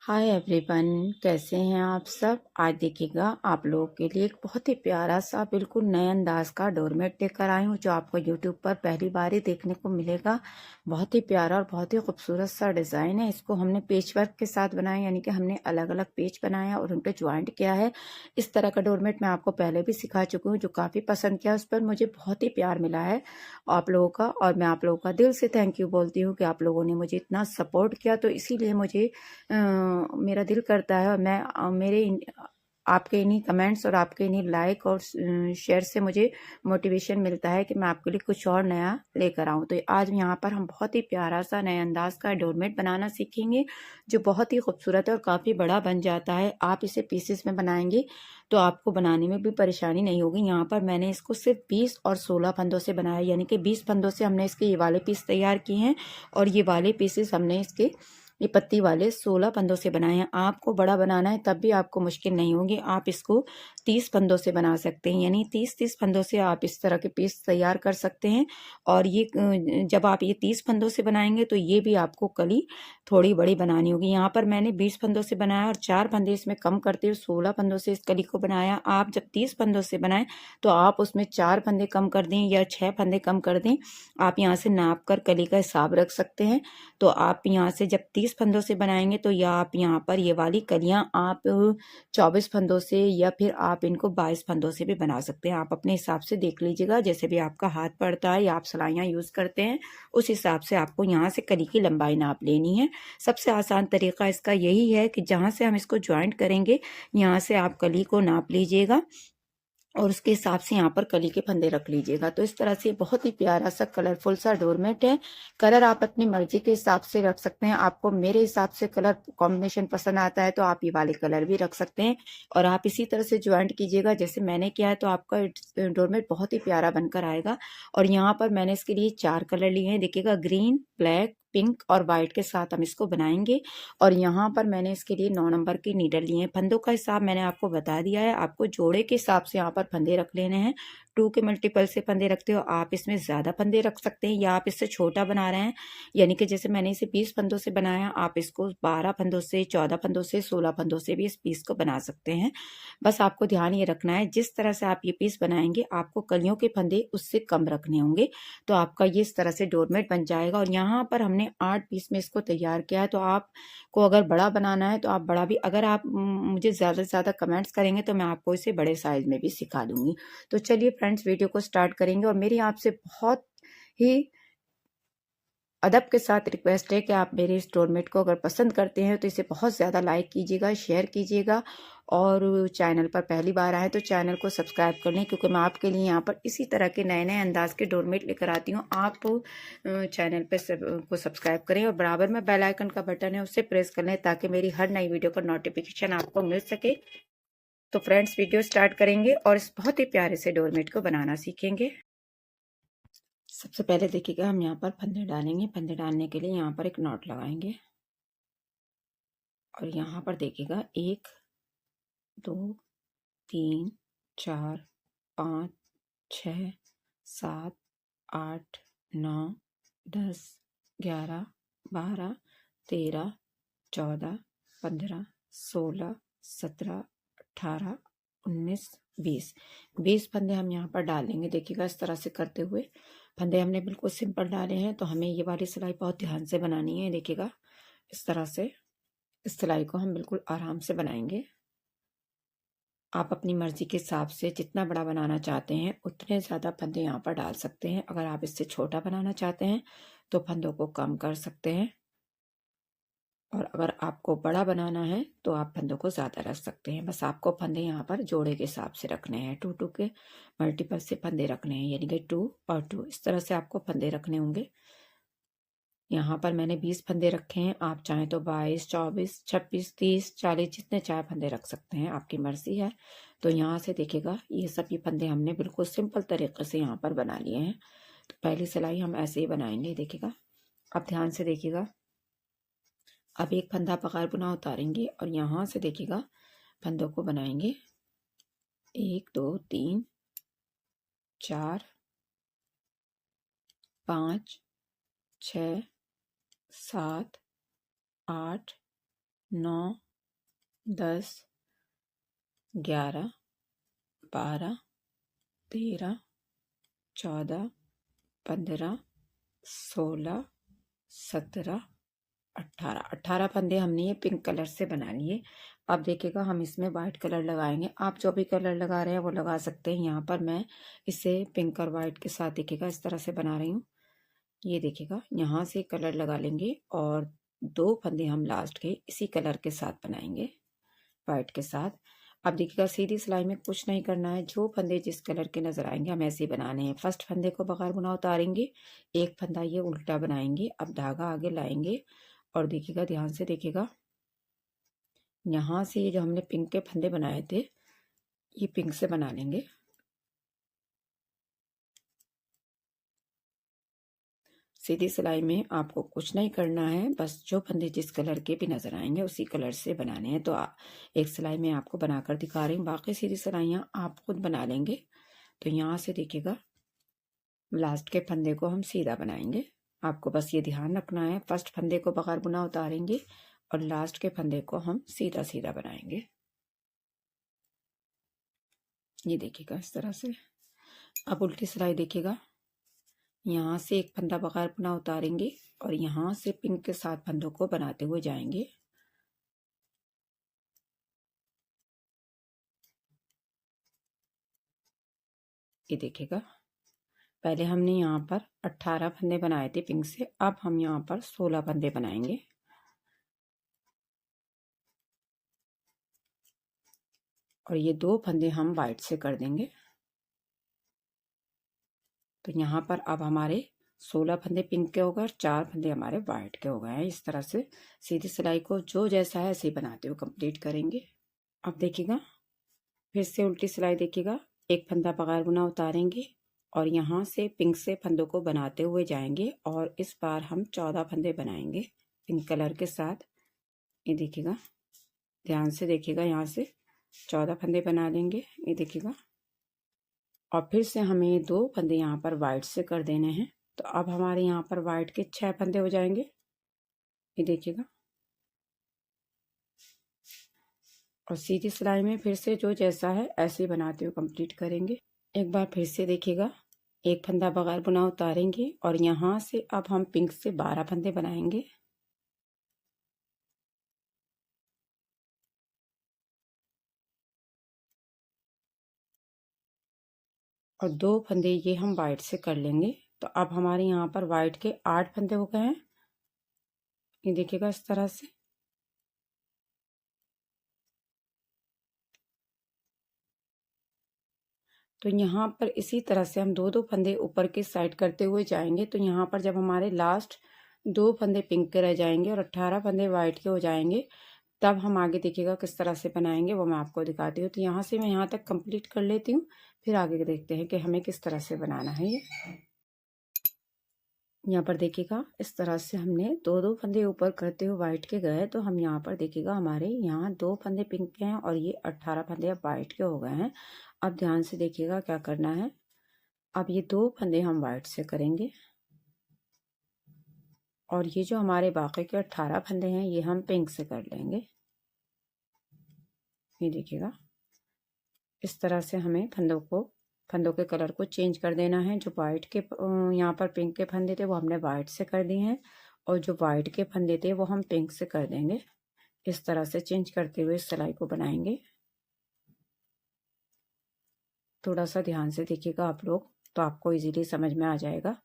Hi everyone, कैसे हैं आप सब। आज देखिएगा आप लोगों के लिए एक बहुत ही प्यारा सा बिल्कुल नए अंदाज का डोरमेट लेकर आई हूँ जो आपको यूट्यूब पर पहली बार ही देखने को मिलेगा। बहुत ही प्यारा और बहुत ही खूबसूरत सा डिज़ाइन है। इसको हमने पेच वर्क के साथ बनाया, यानी कि हमने अलग अलग पेच बनाया और उन पर ज्वाइंट किया है। इस तरह का डोरमेट मैं आपको पहले भी सिखा चुकी हूँ, जो काफ़ी पसंद किया, उस पर मुझे बहुत ही प्यार मिला है आप लोगों का। और मैं आप लोगों का दिल से थैंक यू बोलती हूँ कि आप लोगों ने मुझे इतना सपोर्ट किया, तो इसीलिए मुझे मेरा दिल करता है और मैं आपके इन्हीं कमेंट्स और आपके इन्हीं लाइक और शेयर से मुझे मोटिवेशन मिलता है कि मैं आपके लिए कुछ और नया लेकर आऊँ। तो आज यहाँ पर हम बहुत ही प्यारा सा नए अंदाज का डोरमेट बनाना सीखेंगे जो बहुत ही खूबसूरत है और काफ़ी बड़ा बन जाता है। आप इसे पीसेस में बनाएंगे तो आपको बनाने में भी परेशानी नहीं होगी। यहाँ पर मैंने इसको सिर्फ 20 और 16 फंदों से बनाया, यानी कि 20 फंदों से हमने इसके ये वाले पीस तैयार किए हैं और ये वाले पीसेस हमने इसके ये पत्ती वाले 16 फंदों से बनाए हैं। आपको बड़ा बनाना है तब भी आपको मुश्किल नहीं होगी, आप इसको 30 फंदों से बना सकते हैं, यानी 30-30 फंदों से आप इस तरह के पीस तैयार कर सकते हैं। और ये जब आप ये 30 फंदों से बनाएंगे तो ये भी आपको कली थोड़ी बड़ी बनानी होगी। यहाँ पर मैंने 20 फंदों से बनाया और 4 फंदे इसमें कम करते हुए 16 फंदों से इस कली को बनाया। आप जब 30 फंदों से बनाएं तो आप उसमें 4 फंदे कम कर दें या 6 फंदे कम कर दें। आप यहाँ से नाप कर कली का हिसाब रख सकते हैं। तो आप यहाँ से जब 30 फंदों से बनाएंगे तो या आप यहाँ पर ये वाली कलियां आप 24 फंदों से या फिर आप इनको 22 फंदों से भी बना सकते हैं। आप अपने हिसाब से देख लीजिएगा, जैसे भी आपका हाथ पड़ता है या आप सलाइयाँ यूज़ करते हैं उस हिसाब से आपको यहाँ से कली की लंबाई नाप लेनी है। सबसे आसान तरीका इसका यही है कि जहाँ से हम इसको ज्वाइंट करेंगे यहाँ से आप कली को नाप लीजिएगा और उसके हिसाब से यहाँ पर कली के फंदे रख लीजिएगा। तो इस तरह से बहुत ही प्यारा सा कलरफुल सा डोरमेट है। कलर आप अपनी मर्जी के हिसाब से रख सकते हैं। आपको मेरे हिसाब से कलर कॉम्बिनेशन पसंद आता है तो आप ये वाले कलर भी रख सकते हैं और आप इसी तरह से ज्वाइंट कीजिएगा जैसे मैंने किया है, तो आपका डोरमेट बहुत ही प्यारा बनकर आएगा। और यहाँ पर मैंने इसके लिए 4 कलर लिए हैं, देखिएगा ग्रीन, ब्लैक, पिंक और वाइट के साथ हम इसको बनाएंगे। और यहाँ पर मैंने इसके लिए 9 नंबर की नीडल लिए हैं। फंदों का हिसाब मैंने आपको बता दिया है, आपको जोड़े के हिसाब से यहाँ पर फंदे रख लेने हैं। 2 के मल्टीपल से फंदे रखते हो आप इसमें ज़्यादा फंदे रख सकते हैं, या आप इससे छोटा बना रहे हैं, यानी कि जैसे मैंने इसे 20 फंदों से बनाया, आप इसको 12 फंदों से, 14 फंदों से, 16 फंदों से भी इस पीस को बना सकते हैं। बस आपको ध्यान ये रखना है जिस तरह से आप ये पीस बनाएंगे आपको कलियों के फंदे उससे कम रखने होंगे, तो आपका ये इस तरह से डोरमेट बन जाएगा। और यहाँ पर हमने 8 पीस में इसको तैयार किया है, तो आपको अगर बड़ा बनाना है तो आप बड़ा भी, अगर आप मुझे ज़्यादा से ज़्यादा कमेंट्स करेंगे तो मैं आपको इसे बड़े साइज में भी सिखा दूंगी। तो चलिए फ्रेंड्स, वीडियो को स्टार्ट करेंगे। और मेरी आपसे बहुत ही अदब के साथ रिक्वेस्ट है कि आप मेरे इस डोरमेट को अगर पसंद करते हैं तो इसे बहुत ज़्यादा लाइक कीजिएगा, शेयर कीजिएगा और चैनल पर पहली बार आए तो चैनल को सब्सक्राइब कर लें, क्योंकि मैं आपके लिए यहाँ पर इसी तरह के नए नए अंदाज के डोरमेट लेकर आती हूँ। आप चैनल पर को सब्सक्राइब करें और बराबर में बेल आइकन का बटन है उससे प्रेस कर लें ताकि मेरी हर नई वीडियो का नोटिफिकेशन आपको मिल सके। तो फ्रेंड्स, वीडियो स्टार्ट करेंगे और इस बहुत ही प्यारे से डोरमेट को बनाना सीखेंगे। सबसे पहले देखिएगा हम यहाँ पर फंदे डालेंगे। फंदे डालने के लिए यहाँ पर एक नॉट लगाएंगे और यहाँ पर देखिएगा 1 2 3 4 5 6 7 8 9 10 11 12 13 14 15 16 17 18 19 20 फंदे हम यहाँ पर डालेंगे। देखिएगा इस तरह से करते हुए फंदे हमने बिल्कुल सिंपल डाले हैं, तो हमें ये वाली सिलाई बहुत ध्यान से बनानी है। देखिएगा इस तरह से इस सिलाई को हम बिल्कुल आराम से बनाएंगे। आप अपनी मर्जी के हिसाब से जितना बड़ा बनाना चाहते हैं उतने ज़्यादा फंदे यहाँ पर डाल सकते हैं। अगर आप इससे छोटा बनाना चाहते हैं तो फंदों को कम कर सकते हैं, और अगर आपको बड़ा बनाना है तो आप फंदों को ज़्यादा रख सकते हैं। बस आपको फंदे यहाँ पर जोड़े के हिसाब से रखने हैं, 2 के मल्टीपल से फंदे रखने हैं, यानी कि 2 और 2 इस तरह से आपको फंदे रखने होंगे। यहाँ पर मैंने 20 फंदे रखे हैं, आप चाहें तो 22, 24, 26, 30, 40 जितने चाहे फंदे रख सकते हैं, आपकी मर्जी है। तो यहाँ से देखिएगा ये सब ये फंदे हमने बिल्कुल सिंपल तरीके से यहाँ पर बना लिए हैं। तो पहली सिलाई हम ऐसे ही बनाएंगे। देखिएगा अब ध्यान से देखिएगा, अब एक फंदा पगार बुना उतारेंगे और यहाँ से देखिएगा फंदों को बनाएंगे 1 2 3 4 5 6 7 8 9, 10, 11, 12, 13, 14, 15, 16, 17, 18 फंदे हमने ये पिंक कलर से बना लिए। अब देखिएगा हम इसमें वाइट कलर लगाएंगे। आप जो भी कलर लगा रहे हैं वो लगा सकते हैं। यहाँ पर मैं इसे पिंक और वाइट के साथ देखिएगा इस तरह से बना रही हूँ। ये देखिएगा यहाँ से कलर लगा लेंगे और 2 फंदे हम लास्ट के इसी कलर के साथ बनाएंगे, वाइट के साथ। अब देखिएगा सीधी सिलाई में कुछ नहीं करना है, जो फंदे जिस कलर के नजर आएंगे हम ऐसे ही बनाने हैं। फर्स्ट फंदे को बगैर बुना उतारेंगे, एक फंदा ये उल्टा बनाएंगे। अब धागा आगे लाएंगे और देखिएगा ध्यान से देखिएगा, यहाँ से ये जो हमने पिंक के फंदे बनाए थे ये पिंक से बना लेंगे। सीधी सिलाई में आपको कुछ नहीं करना है, बस जो फंदे जिस कलर के भी नजर आएंगे उसी कलर से बनाने हैं। तो एक सिलाई में आपको बनाकर दिखा रही हूँ, बाकी सीधी सिलाइयाँ आप खुद बना लेंगे। तो यहाँ से देखिएगा लास्ट के फंदे को हम सीधा बनाएंगे। आपको बस ये ध्यान रखना है, फर्स्ट फंदे को बगैर बुना उतारेंगे और लास्ट के फंदे को हम सीधा सीधा बनाएंगे। ये देखिएगा इस तरह से। अब उल्टी सिलाई देखिएगा, यहाँ से एक फंदा बगैर बुना उतारेंगे और यहाँ से पिंक के साथ फंदों को बनाते हुए जाएंगे। ये देखिएगा पहले हमने यहाँ पर 18 फंदे बनाए थे पिंक से, अब हम यहाँ पर 16 फंदे बनाएंगे। और ये 2 फंदे हम वाइट से कर देंगे। तो यहाँ पर अब हमारे 16 फंदे पिंक के हो गए और 4 फंदे हमारे वाइट के हो गए हैं। इस तरह से सीधी सिलाई को जो जैसा है ऐसे ही बनाते हुए कंप्लीट करेंगे। अब देखिएगा फिर से उल्टी सिलाई देखिएगा, एक फंदा बगैर बुना उतारेंगे और यहाँ से पिंक से फंदों को बनाते हुए जाएंगे और इस बार हम 14 फंदे बनाएंगे पिंक कलर के साथ। ये देखिएगा ध्यान से देखिएगा, यहाँ से 14 फंदे बना लेंगे। ये देखिएगा और फिर से हमें 2 फंदे यहाँ पर वाइट से कर देने हैं। तो अब हमारे यहाँ पर वाइट के 6 फंदे हो जाएंगे। ये देखिएगा और सीधी सिलाई में फिर से जो जैसा है ऐसे ही बनाते हुए कंप्लीट करेंगे। एक बार फिर से देखिएगा, एक फंदा बगैर बुना उतारेंगे और यहाँ से अब हम पिंक से 12 फंदे बनाएंगे। और 2 फंदे ये हम वाइट से कर लेंगे। तो अब हमारे यहाँ पर वाइट के 8 फंदे हो गए हैं। ये देखिएगा इस तरह से। तो यहाँ पर इसी तरह से हम 2-2 फंदे ऊपर के साइड करते हुए जाएंगे। तो यहाँ पर जब हमारे लास्ट 2 फंदे पिंक के रह जाएंगे और 18 फंदे वाइट के हो जाएंगे, तब हम आगे देखिएगा किस तरह से बनाएंगे वो मैं आपको दिखाती हूँ। तो यहाँ से मैं यहाँ तक कंप्लीट कर लेती हूँ, फिर आगे देखते हैं कि हमें किस तरह से बनाना है। ये यहाँ पर देखिएगा इस तरह से हमने 2-2 फंदे ऊपर करते हुए वाइट के गए। तो हम यहाँ पर देखिएगा हमारे यहाँ 2 फंदे पिंक के हैं और ये 18 फंदे अब वाइट के हो गए हैं। अब ध्यान से देखिएगा क्या करना है। अब ये 2 फंदे हम वाइट से करेंगे और ये जो हमारे बाकी के 18 फंदे हैं ये हम पिंक से कर लेंगे। ये देखिएगा इस तरह से हमें फंदों के कलर को चेंज कर देना है। जो वाइट के यहाँ पर पिंक के फंदे थे वो हमने वाइट से कर दिए हैं और जो वाइट के फंदे थे वो हम पिंक से कर देंगे। इस तरह से चेंज करते हुए इस सिलाई को बनाएंगे। थोड़ा सा ध्यान से देखिएगा आप लोग, तो आपको इजीली समझ में आ जाएगा।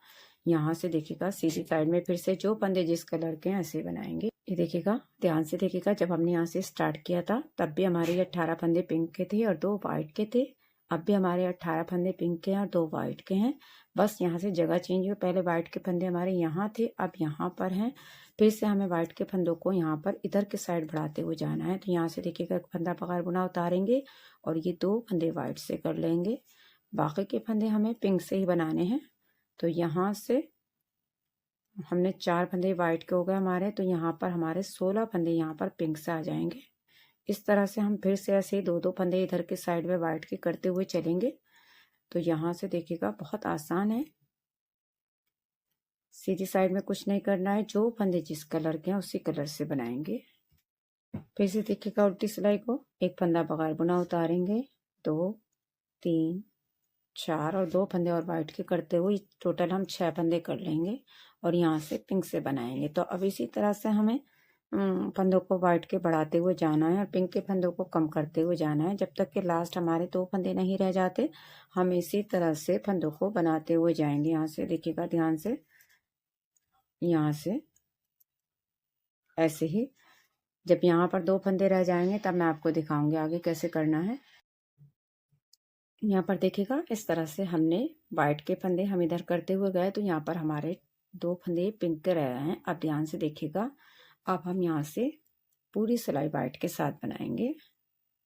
यहाँ से देखिएगा सीधी साइड में फिर से जो फंदे जिस कलर के हैं ऐसे बनाएंगे। ये देखिएगा ध्यान से देखिएगा, जब हमने यहाँ से स्टार्ट किया था तब भी हमारे ये 18 फंदे पिंक के थे और 2 वाइट के थे। अब भी हमारे 18 फंदे पिंक के हैं और 2 वाइट के हैं। बस यहाँ से जगह चेंज हुई, पहले वाइट के फंदे हमारे यहाँ थे अब यहाँ पर हैं। फिर से हमें वाइट के फंदों को यहाँ पर इधर के साइड बढ़ाते हुए जाना है। तो यहाँ से देखिएगा एक फंदा बगैर बुना उतारेंगे और ये 2 फंदे वाइट से कर लेंगे। बाकी के फंदे हमें पिंक से ही बनाने हैं। तो यहाँ से हमने 4 फंदे वाइट के हो गए हमारे, तो यहाँ पर हमारे 16 फंदे यहाँ पर पिंक से आ जाएंगे। इस तरह से हम फिर से ऐसे ही 2-2 फंदे इधर के साइड में वाइट के करते हुए चलेंगे। तो यहाँ से देखिएगा बहुत आसान है, सीधी साइड में कुछ नहीं करना है, जो फंदे जिस कलर के हैं उसी कलर से बनाएंगे। फिर से देखिएगा उल्टी सिलाई को एक फंदा बगैर बुना उतारेंगे, 2 3 4 और 2 फंदे और वाइट के करते हुए टोटल हम 6 फंदे कर लेंगे और यहाँ से पिंक से बनाएंगे। तो अब इसी तरह से हमें फंदों को वाइट के बढ़ाते हुए जाना है और पिंक के फंदों को कम करते हुए जाना है जब तक कि लास्ट हमारे 2 फंदे नहीं रह जाते। हम इसी तरह से फंदों को बनाते हुए जाएंगे। यहाँ से देखिएगा ध्यान से, यहाँ से ऐसे ही जब यहाँ पर 2 फंदे रह जाएंगे तब मैं आपको दिखाऊंगी आगे कैसे करना है। यहाँ पर देखिएगा इस तरह से हमने वाइट के फंदे हम इधर करते हुए गए तो यहाँ पर हमारे 2 फंदे पिंक के रह गए हैं। अब ध्यान से देखिएगा, अब हम यहाँ से पूरी सिलाई वाइट के साथ बनाएंगे।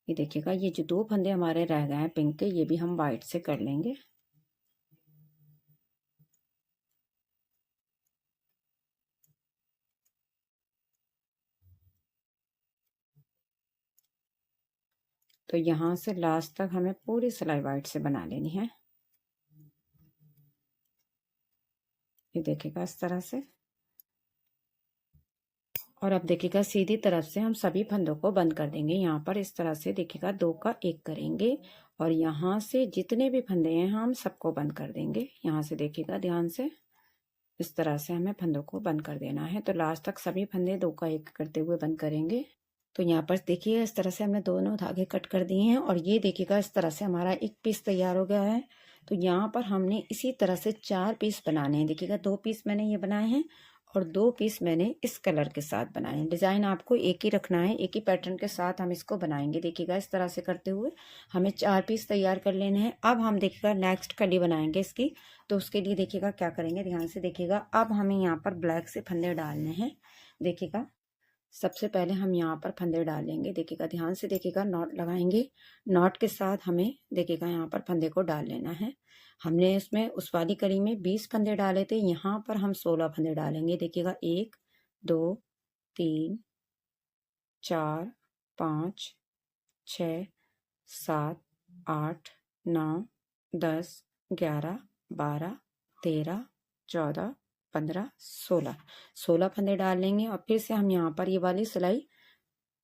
ये देखिएगा ये जो 2 फंदे हमारे रह गए हैं पिंक के, ये भी हम वाइट से कर लेंगे। तो यहाँ से लास्ट तक हमें पूरी सिलाई वाइट से बना लेनी है। ये देखिएगा इस तरह से, और अब देखिएगा सीधी तरफ से हम सभी फंदों को बंद कर देंगे। यहाँ पर इस तरह से देखिएगा 2 का 1 करेंगे और यहाँ से जितने भी फंदे हैं हम सबको बंद कर देंगे। यहाँ से देखिएगा ध्यान से, इस तरह से हमें फंदों को बंद कर देना है। तो लास्ट तक सभी फंदे 2 का 1 करते हुए बंद करेंगे। तो यहाँ पर देखिए इस तरह से हमने दोनों धागे कट कर दिए हैं और ये देखिएगा इस तरह से हमारा एक पीस तैयार हो गया है। तो यहाँ पर हमने इसी तरह से 4 पीस बनाने हैं। देखिएगा 2 पीस मैंने ये बनाए हैं और 2 पीस मैंने इस कलर के साथ बनाए हैं। डिज़ाइन आपको एक ही रखना है, एक ही पैटर्न के साथ हम इसको बनाएंगे। देखिएगा इस तरह से करते हुए हमें 4 पीस तैयार कर लेने हैं। अब हम देखिएगा नेक्स्ट कली बनाएंगे इसकी। तो उसके लिए देखिएगा क्या करेंगे, ध्यान से देखिएगा। अब हमें यहाँ पर ब्लैक से फंदे डालने हैं। देखिएगा सबसे पहले हम यहाँ पर फंदे डालेंगे। देखिएगा ध्यान से देखिएगा, नॉट लगाएंगे, नॉट के साथ हमें देखिएगा यहाँ पर फंदे को डाल लेना है। हमने इसमें उस वाली कली में 20 फंदे डाले थे, यहाँ पर हम 16 फंदे डालेंगे। देखिएगा 1 2 3 4 5 6 7 8 9 10 11 12 13 14 15 16 फंदे डाल लेंगे और फिर से हम यहाँ पर ये वाली सिलाई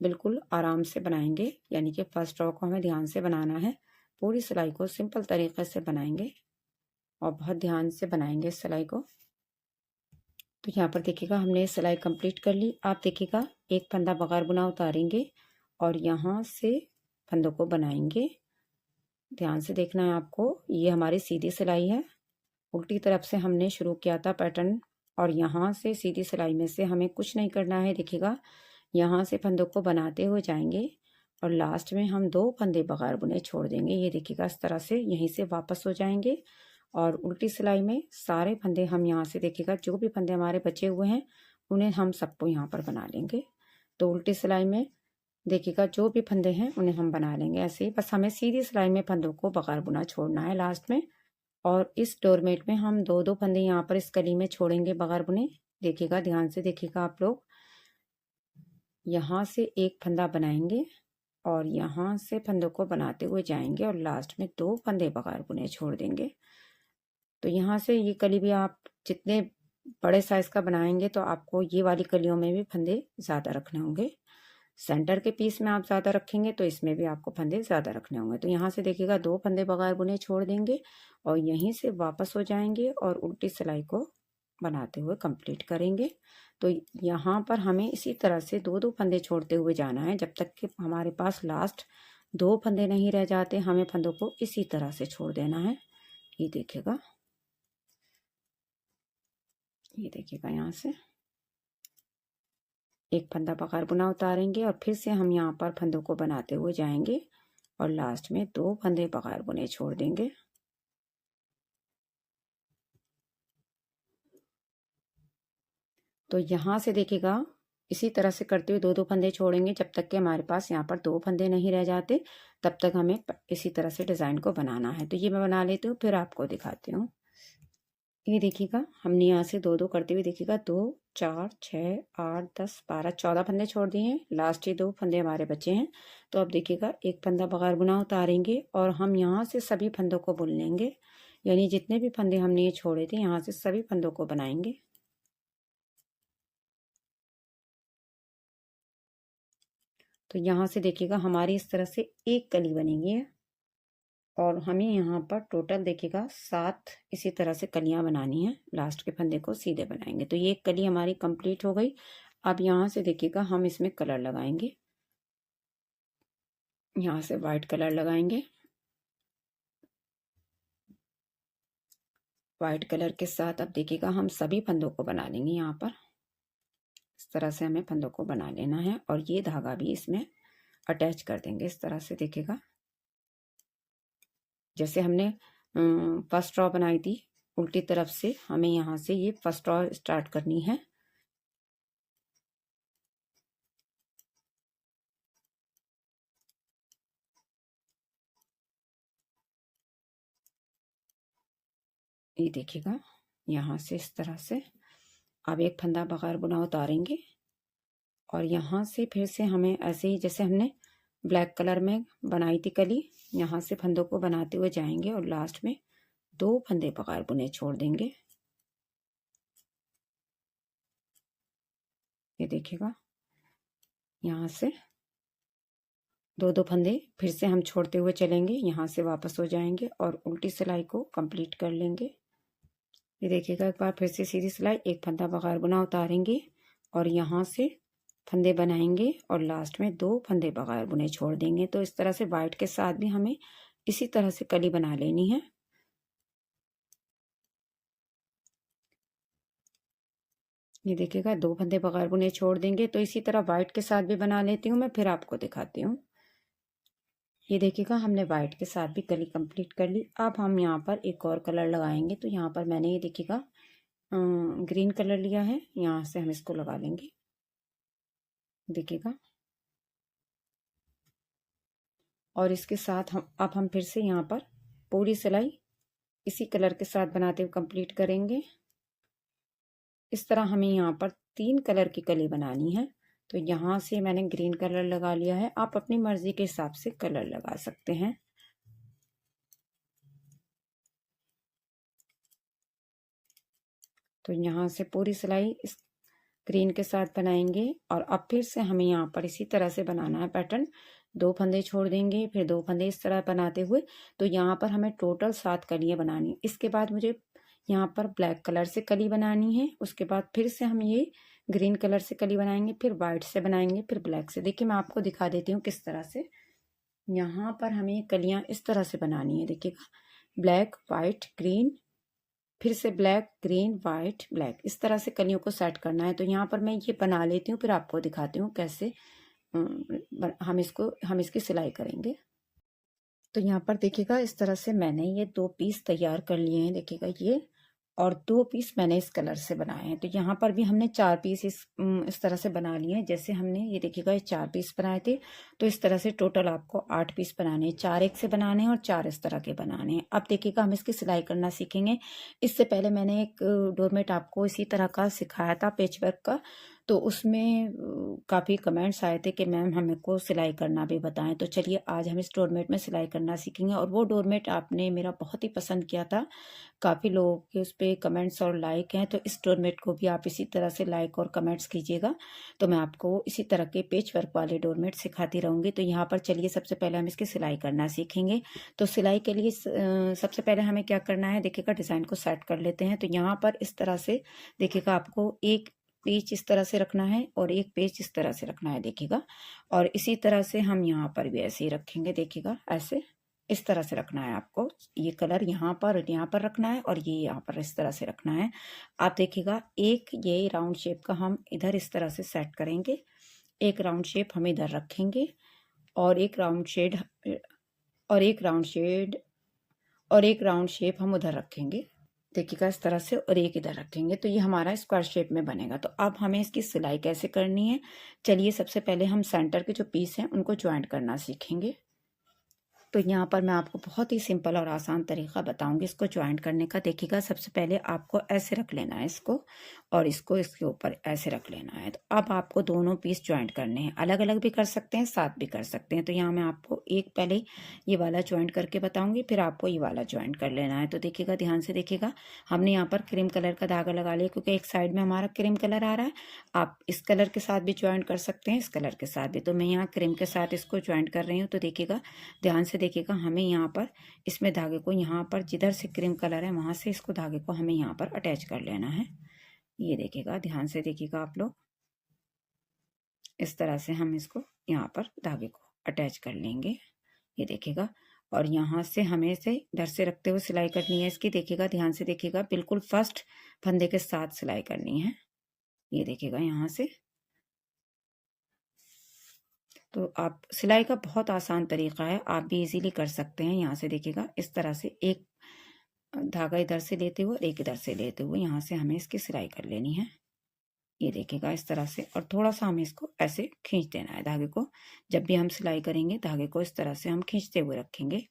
बिल्कुल आराम से बनाएंगे। यानी कि फर्स्ट रो को हमें ध्यान से बनाना है। पूरी सिलाई को सिंपल तरीके से बनाएंगे और बहुत ध्यान से बनाएंगे इस सिलाई को। तो यहाँ पर देखिएगा हमने सिलाई कंप्लीट कर ली। आप देखिएगा एक फंदा बगैर बुना उतारेंगे और यहाँ से फंदों को बनाएंगे। ध्यान से देखना है आपको, ये हमारी सीधी सिलाई है। उल्टी तरफ से हमने शुरू किया था पैटर्न और यहाँ से सीधी सिलाई में से हमें कुछ नहीं करना है। देखिएगा यहाँ से फंदों को बनाते हुए जाएंगे और लास्ट में हम 2 फंदे बगैर बुने छोड़ देंगे। ये देखिएगा इस तरह से यहीं से वापस हो जाएंगे और उल्टी सिलाई में सारे फंदे हम यहाँ से देखिएगा जो भी फंदे हमारे बचे हुए हैं उन्हें हम सबको यहाँ पर बना लेंगे। तो उल्टी सिलाई में देखिएगा जो भी फंदे हैं उन्हें हम बना लेंगे ऐसे ही। बस हमें सीधी सिलाई में फंदों को बगैर बुना छोड़ना है लास्ट में। और इस डोरमेट में हम 2-2 फंदे यहाँ पर इस कली में छोड़ेंगे बगैर बुने। देखिएगा ध्यान से देखिएगा आप लोग, यहाँ से एक फंदा बनाएंगे और यहाँ से फंदों को बनाते हुए जाएंगे और लास्ट में 2 फंदे बगैर बुने छोड़ देंगे। तो यहाँ से ये कली भी आप जितने बड़े साइज का बनाएंगे तो आपको ये वाली कलियों में भी फंदे ज़्यादा रखने होंगे। सेंटर के पीस में आप ज़्यादा रखेंगे तो इसमें भी आपको फंदे ज़्यादा रखने होंगे। तो यहाँ से देखिएगा 2 फंदे बगैर बुने छोड़ देंगे और यहीं से वापस हो जाएंगे और उल्टी सिलाई को बनाते हुए कंप्लीट करेंगे। तो यहाँ पर हमें इसी तरह से 2-2 फंदे छोड़ते हुए जाना है जब तक कि हमारे पास लास्ट 2 फंदे नहीं रह जाते। हमें फंदों को इसी तरह से छोड़ देना है। ये देखिएगा, ये देखिएगा यहाँ से एक फंदा बगैर बुना उतारेंगे और फिर से हम यहाँ पर फंदों को बनाते हुए जाएंगे और लास्ट में 2 फंदे बगैर बुने छोड़ देंगे। तो यहाँ से देखिएगा इसी तरह से करते हुए 2-2 फंदे छोड़ेंगे जब तक कि हमारे पास यहाँ पर 2 फंदे नहीं रह जाते। तब तक हमें इसी तरह से डिज़ाइन को बनाना है। तो ये मैं बना लेती हूँ फिर आपको दिखाती हूँ। ये देखिएगा हमने यहाँ से 2-2 करते हुए देखिएगा 2 4 6 8 10 12 14 फंदे छोड़ दिए हैं। लास्ट ही 2 फंदे हमारे बचे हैं। तो अब देखिएगा एक फंदा बगैर बुना उतारेंगे और हम यहाँ से सभी फंदों को बुन लेंगे। यानी जितने भी फंदे हमने ये छोड़े थे यहाँ से सभी फंदों को बनाएंगे। तो यहाँ से देखिएगा हमारी इस तरह से एक कली बनेगी और हमें यहाँ पर टोटल देखिएगा 7 इसी तरह से कलियां बनानी है। लास्ट के फंदे को सीधे बनाएंगे तो ये एक कली हमारी कंप्लीट हो गई। अब यहाँ से देखिएगा हम इसमें कलर लगाएंगे, यहाँ से वाइट कलर लगाएंगे। वाइट कलर के साथ अब देखिएगा हम सभी फंदों को बना लेंगे। यहाँ पर इस तरह से हमें फंदों को बना लेना है और ये धागा भी इसमें अटैच कर देंगे इस तरह से। देखिएगा जैसे हमने फर्स्ट रॉ बनाई थी उल्टी तरफ से, हमें यहाँ से ये फर्स्ट रॉ स्टार्ट करनी है। ये देखिएगा यहाँ से इस तरह से अब एक फंदा बगैर बुना उतारेंगे और यहाँ से फिर से हमें ऐसे ही जैसे हमने ब्लैक कलर में बनाई थी कली, यहाँ से फंदों को बनाते हुए जाएंगे और लास्ट में 2 फंदे बगैर बुने छोड़ देंगे। ये देखिएगा यहाँ से 2 फंदे फिर से हम छोड़ते हुए चलेंगे, यहाँ से वापस हो जाएंगे और उल्टी सिलाई को कंप्लीट कर लेंगे। ये देखिएगा एक बार फिर से सीधी सिलाई, एक फंदा बगैर बुना उतारेंगे और यहाँ से फंदे बनाएंगे और लास्ट में 2 फंदे बगैर बुने छोड़ देंगे। तो इस तरह से वाइट के साथ भी हमें इसी तरह से कली बना लेनी है। ये देखिएगा 2 फंदे बगैर बुने छोड़ देंगे। तो इसी तरह वाइट के साथ भी बना लेती हूँ मैं, फिर आपको दिखाती हूँ। ये देखिएगा हमने वाइट के साथ भी कली कंप्लीट कर ली। अब हम यहाँ पर एक और कलर लगाएंगे। तो यहाँ पर मैंने ये देखिएगा ग्रीन कलर लिया है, यहाँ से हम इसको लगा लेंगे। देखिएगा और इसके साथ हम फिर से यहाँ पर पूरी सिलाई इसी कलर के साथ बनाते हुए कंप्लीट करेंगे। इस तरह हमें यहाँ पर 3 कलर की कली बनानी है। तो यहाँ से मैंने ग्रीन कलर लगा लिया है, आप अपनी मर्जी के हिसाब से कलर लगा सकते हैं। तो यहाँ से पूरी सिलाई इस ग्रीन के साथ बनाएंगे और अब फिर से हमें यहाँ पर इसी तरह से बनाना है पैटर्न। 2 फंदे छोड़ देंगे, फिर 2 फंदे इस तरह बनाते हुए। तो यहाँ पर हमें टोटल 7 कलियाँ बनानी। इसके बाद मुझे यहाँ पर ब्लैक कलर से कली बनानी है, उसके बाद फिर से हम ये ग्रीन कलर से कली बनाएंगे, फिर वाइट से बनाएंगे, फिर ब्लैक से। देखिए मैं आपको दिखा देती हूँ किस तरह से। यहाँ पर हमें कलियाँ इस तरह से बनानी है। देखिएगा ब्लैक वाइट ग्रीन, फिर से ब्लैक ग्रीन वाइट ब्लैक, इस तरह से कलियों को सेट करना है। तो यहाँ पर मैं ये बना लेती हूँ, फिर आपको दिखाती हूँ कैसे हम इसकी सिलाई करेंगे। तो यहाँ पर देखिएगा इस तरह से मैंने ये 2 पीस तैयार कर लिए हैं। देखिएगा ये और 2 पीस मैंने इस कलर से बनाए हैं। तो यहाँ पर भी हमने 4 पीस इस तरह से बना लिए हैं। जैसे हमने ये देखिएगा ये 4 पीस बनाए थे, तो इस तरह से टोटल आपको 8 पीस बनाने हैं। 4 एक से बनाने हैं और 4 इस तरह के बनाने हैं। अब देखिएगा हम इसकी सिलाई करना सीखेंगे। इससे पहले मैंने एक डोरमेट आपको इसी तरह का सिखाया था पेच वर्क का, तो उसमें काफ़ी कमेंट्स आए थे कि मैम हमको सिलाई करना भी बताएं। तो चलिए आज हम इस डोरमेट में सिलाई करना सीखेंगे। और वो डोरमेट आपने मेरा बहुत ही पसंद किया था, काफ़ी लोगों के उस पर कमेंट्स और लाइक हैं। तो इस डोरमेट को भी आप इसी तरह से लाइक और कमेंट्स कीजिएगा। तो मैं आपको इसी तरह के पेच वर्क वाले डोरमेट सिखाती रहूँगी। तो यहाँ पर चलिए सबसे पहले हम इसकी सिलाई करना सीखेंगे। तो सिलाई के लिए सबसे पहले हमें क्या करना है, देखिएगा डिज़ाइन को सेट कर लेते हैं। तो यहाँ पर इस तरह से देखिएगा आपको एक पेच इस तरह से रखना है और एक पेच इस तरह से रखना है। देखिएगा और इसी तरह से हम यहाँ पर भी ऐसे ही रखेंगे। देखिएगा ऐसे इस तरह से रखना है आपको। ये कलर यहाँ पर रखना है और ये यहाँ पर इस तरह से रखना है। आप देखिएगा एक ये राउंड शेप का हम इधर इस तरह से सेट करेंगे, एक राउंड शेप हम इधर रखेंगे और एक राउंड शेप हम उधर रखेंगे। देखिएगा इस तरह से और एक इधर रखेंगे। तो ये हमारा स्क्वायर शेप में बनेगा। तो अब हमें इसकी सिलाई कैसे करनी है, चलिए सबसे पहले हम सेंटर के जो पीस हैं उनको ज्वाइंट करना सीखेंगे। तो यहाँ पर मैं आपको बहुत ही सिंपल और आसान तरीका बताऊंगी इसको ज्वाइंट करने का। देखिएगा, सबसे पहले आपको ऐसे रख लेना है इसको, और इसको इसके ऊपर ऐसे रख लेना है। तो अब आपको दोनों पीस ज्वाइंट करने हैं, अलग अलग भी कर सकते हैं, साथ भी कर सकते हैं। तो यहाँ मैं आपको एक पहले ये वाला ज्वाइंट करके बताऊंगी, फिर आपको ये वाला ज्वाइंट कर लेना है। तो देखिएगा, ध्यान से देखिएगा, हमने यहाँ पर क्रीम कलर का धागा लगा लिया, क्योंकि एक साइड में हमारा क्रीम कलर आ रहा है। आप इस कलर के साथ भी ज्वाइंट कर सकते हैं, इस कलर के साथ भी। तो मैं यहाँ क्रीम के साथ इसको ज्वाइंट कर रही हूँ। तो देखिएगा, ध्यान से देखिएगा, हमें यहाँ पर इसमें धागे को यहाँ पर जिधर से क्रीम कलर है वहां से इसको धागे को हमें यहाँ पर अटैच कर लेना है। ये देखिएगा, ध्यान से देखिएगा आप लोग, इस तरह से हम इसको यहाँ पर धागे को अटैच कर लेंगे। ये देखिएगा, और यहाँ से हमें से इधर से रखते हुए सिलाई करनी है इसकी। देखिएगा, ध्यान से देखिएगा, बिल्कुल फर्स्ट फंदे के साथ सिलाई करनी है। ये देखिएगा, यहाँ से। तो आप सिलाई का बहुत आसान तरीका है, आप भी इजीली कर सकते हैं। यहाँ से देखिएगा, इस तरह से एक धागा इधर से लेते हुए और एक इधर से लेते हुए यहाँ से हमें इसकी सिलाई कर लेनी है। ये देखिएगा, इस तरह से, और थोड़ा सा हमें इसको ऐसे खींच देना है धागे को। जब भी हम सिलाई करेंगे धागे को इस तरह से हम खींचते हुए रखेंगे।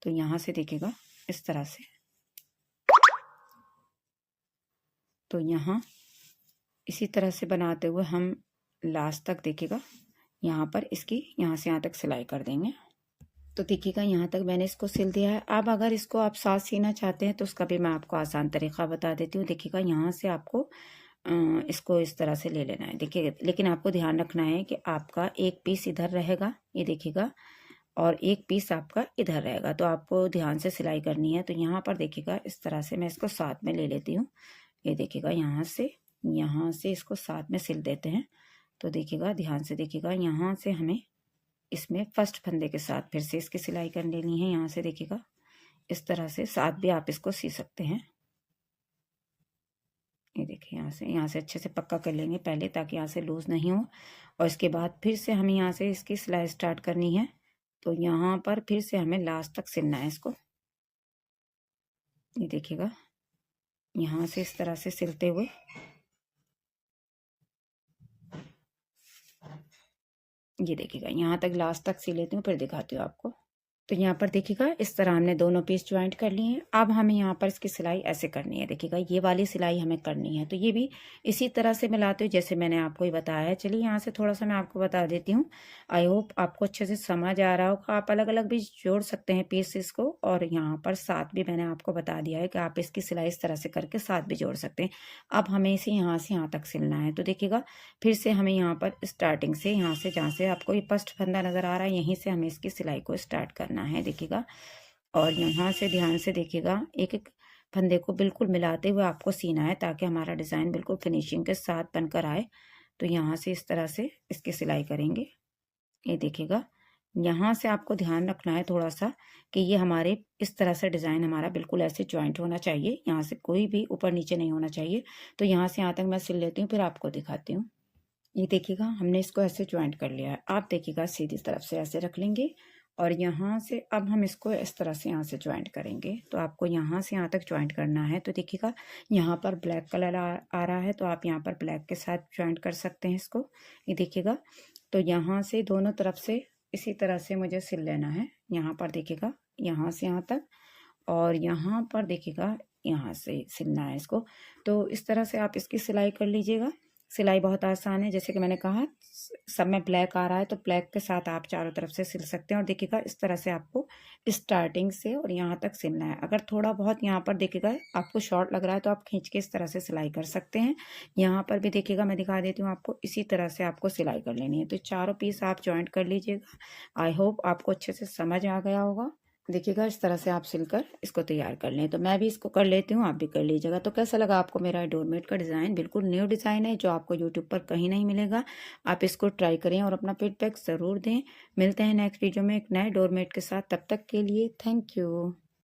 तो यहाँ से देखिएगा, इस तरह से। तो यहाँ इसी तरह से बनाते हुए हम लास्ट तक देखिएगा यहाँ पर इसकी यहाँ से यहाँ तक सिलाई कर देंगे। तो देखिएगा, यहाँ तक मैंने इसको सिल दिया है। अब अगर इसको आप साथ सीना चाहते हैं तो उसका भी मैं आपको आसान तरीका बता देती हूँ। देखिएगा, यहाँ से आपको इसको इस तरह से ले लेना है। देखिए, लेकिन आपको ध्यान रखना है कि आपका एक पीस इधर रहेगा, ये देखिएगा, और एक पीस आपका इधर रहेगा। तो आपको ध्यान से सिलाई करनी है। तो यहाँ पर देखिएगा, इस तरह से मैं इसको साथ में ले लेती हूँ। ये देखिएगा, यहाँ से इसको साथ में सिल देते हैं। तो देखिएगा, ध्यान से देखिएगा, यहाँ से हमें इसमें फर्स्ट फंदे के साथ फिर से इसकी सिलाई कर लेनी है। यहाँ से देखिएगा, इस तरह से साथ भी आप इसको सी सकते हैं। ये देखिए, यहाँ से अच्छे से पक्का कर लेंगे पहले, ताकि यहाँ से लूज नहीं हो। और इसके बाद फिर से हमें यहाँ से इसकी सिलाई स्टार्ट करनी है। तो यहाँ पर फिर से हमें लास्ट तक सिलना है इसको। ये देखिएगा, यहाँ से इस तरह से सिलते हुए ये देखिएगा, यहाँ तक लास्ट तक सिल लेती हूँ, फिर दिखाती हूँ आपको। तो यहाँ पर देखिएगा, इस तरह हमने दोनों पीस ज्वाइंट कर लिए हैं। अब हमें यहाँ पर इसकी सिलाई ऐसे करनी है। देखिएगा, ये वाली सिलाई हमें करनी है। तो ये भी इसी तरह से मिलाते हुए जैसे मैंने आपको ही बताया है। चलिए, यहाँ से थोड़ा सा मैं आपको बता देती हूँ। आई होप आपको अच्छे से समझ आ रहा होगा। आप अलग अलग भी जोड़ सकते हैं पीसेस को, और यहाँ पर साथ भी मैंने आपको बता दिया है कि आप इसकी सिलाई इस तरह से करके साथ भी जोड़ सकते हैं। अब हमें इसे यहाँ से यहाँ तक सिलना है। तो देखिएगा, फिर से हमें यहाँ पर स्टार्टिंग से, यहाँ से जहाँ से आपको ये फर्स्ट फंदा नज़र आ रहा है, यहीं से हमें इसकी सिलाई को स्टार्ट करना है। देखिएगा, और यहाँ से ध्यान से देखिएगा, एक एक फंदे को बिल्कुल मिलाते हुए आपको सीना है, ताकि हमारा डिज़ाइन बिल्कुल फिनिशिंग के साथ बनकर आए। तो यहाँ से इस तरह से इसकी सिलाई करेंगे। ये देखिएगा, यहाँ से आपको ध्यान रखना है थोड़ा सा कि ये हमारे इस तरह से डिज़ाइन हमारा बिल्कुल ऐसे ज्वाइंट होना चाहिए। यहाँ से कोई भी ऊपर नीचे नहीं होना चाहिए। तो यहाँ से यहाँ तक मैं सिल लेती हूँ, फिर आपको दिखाती हूँ। ये देखिएगा, हमने इसको ऐसे ज्वाइंट कर लिया है। आप देखिएगा, सीधी तरफ से ऐसे रख लेंगे, और यहाँ से अब हम इसको इस तरह से यहाँ से ज्वाइंट करेंगे। तो आपको यहाँ से यहाँ तक ज्वाइंट करना है। तो देखिएगा, यहाँ पर ब्लैक कलर आ रहा है, तो आप यहाँ पर ब्लैक के साथ ज्वाइंट कर सकते हैं इसको। ये देखिएगा, तो यहाँ से दोनों तरफ से इसी तरह से मुझे सिल लेना है। यहाँ पर देखिएगा, यहाँ से यहाँ तक, और यहाँ पर देखिएगा, यहाँ से सिलना है इसको। तो इस तरह से आप इसकी सिलाई कर लीजिएगा। सिलाई बहुत आसान है, जैसे कि मैंने कहा, सब में ब्लैक आ रहा है तो ब्लैक के साथ आप चारों तरफ से सिल सकते हैं। और देखिएगा, इस तरह से आपको स्टार्टिंग से और यहाँ तक सिलना है। अगर थोड़ा बहुत यहाँ पर देखिएगा आपको शॉर्ट लग रहा है तो आप खींच के इस तरह से सिलाई कर सकते हैं। यहाँ पर भी देखिएगा, मैं दिखा देती हूँ आपको, इसी तरह से आपको सिलाई कर लेनी है। तो चारों पीस आप ज्वाइंट कर लीजिएगा। आई होप आपको अच्छे से समझ आ गया होगा। देखिएगा, इस तरह से आप सिलकर इसको तैयार कर लें। तो मैं भी इसको कर लेती हूँ, आप भी कर लीजिएगा। तो कैसा लगा आपको मेरा डोरमेट का डिज़ाइन? बिल्कुल न्यू डिज़ाइन है, जो आपको यूट्यूब पर कहीं नहीं मिलेगा। आप इसको ट्राई करें और अपना फीडबैक ज़रूर दें। मिलते हैं नेक्स्ट वीडियो में एक नए डोरमेट के साथ। तब तक के लिए थैंक यू।